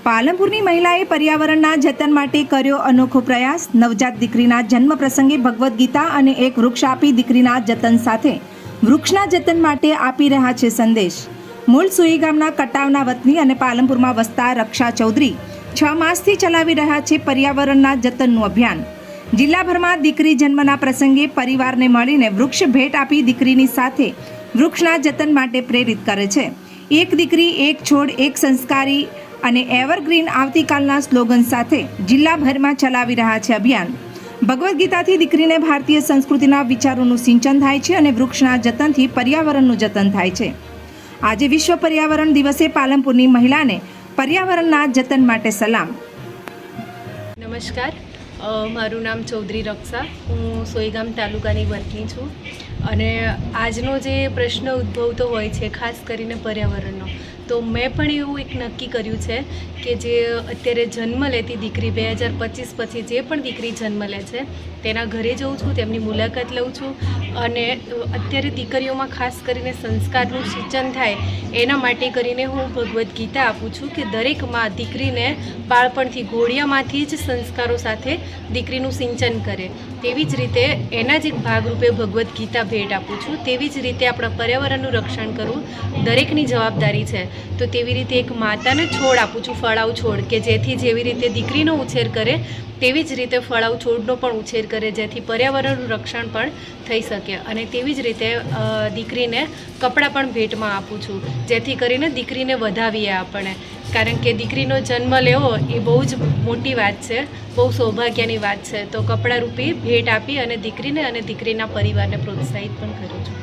પાલનપુરની મહિલાએ પર્યાવરણના જતન માટે કર્યો અનોખો પ્રયાસ। નવજાત દીકરીના જન્મ પ્રસંગે ભગવદ્ ગીતા અને એક વૃક્ષ આપી દીકરીના જતન સાથે વૃક્ષના જતન માટે આપી રહ્યા છે સંદેશ। મૂળ સુઈ ગામના કટાવના વતની અને પાલનપુરમાં વસતા રક્ષા ચૌધરી 6 માસથી ચલાવી રહ્યા છે પર્યાવરણના જતનનું અભિયાન। જિલ્લાભરમાં દીકરી જન્મના પ્રસંગે પરિવારને મળીને વૃક્ષ ભેટ આપી દીકરીની સાથે વૃક્ષના જતન માટે પ્રેરિત કરે છે। એક દીકરી એક છોડ એક સંસ્કારી અને એવરગ્રીન આવતીકાલના સ્લોગન સાથે જિલ્લાભરમાં ચલાવી રહ્યા છે અભિયાન। ભગવદ્ ગીતાથી દીકરીને ભારતીય સંસ્કૃતિના વિચારોનું સિંચન થાય છે અને વૃક્ષના જતનથી પર્યાવરણનું જતન થાય છે। આજે વિશ્વ પર્યાવરણ દિવસે પાલનપુરની મહિલાને પર્યાવરણના જતન માટે સલામ। નમસ્કાર, મારું નામ ચૌધરી રક્ષા, હું સોઈગામ તાલુકાની વતની છું અને આજનો જે પ્રશ્ન ઉદ્ભવતો હોય છે ખાસ કરીને પર્યાવરણનો, તો મેં પણ એવું એક નક્કી કર્યું છે કે જે અત્યારે જન્મ લેતી દીકરી 2025 પછી જે પણ દીકરી જન્મ લે છે તેના ઘરે જઉં છું, તેમની મુલાકાત લઉં છું અને અત્યારે દીકરીઓમાં ખાસ કરીને સંસ્કારનું સિંચન થાય એના માટે કરીને હું ભગવદ્ ગીતા આપું છું કે દરેક માં દીકરીને બાળપણથી ઘોડિયામાંથી જ સંસ્કારો સાથે દીકરીનું સિંચન કરે। તેવી જ રીતે એના જ એક ભાગરૂપે ભગવદ્ ગીતા ભેટ આપું છું। તેવી જ રીતે આપણા પર્યાવરણનું રક્ષણ કરવું દરેકની જવાબદારી છે। તો તેવી રીતે એક માતાને છોડ આપું છું, ફળાઉ છોડ, કે જેથી જેવી રીતે દીકરીનો ઉછેર કરે તેવી જ રીતે ફળાઉ છોડનો પણ ઉછેર કરે, જેથી પર્યાવરણનું રક્ષણ પણ થઈ શકે। અને તેવી જ રીતે દીકરીને કપડાં પણ ભેટમાં આપું છું, જેથી કરીને દીકરીને વધાવીએ આપણે, કારણ કે દીકરીનો જન્મ લેવો એ બહુ જ મોટી વાત છે, બહુ સૌભાગ્યની વાત છે। તો કપડાં રૂપી ભેટ આપી અને દીકરીને અને દીકરીના પરિવારને પ્રોત્સાહિત પણ કરું છું।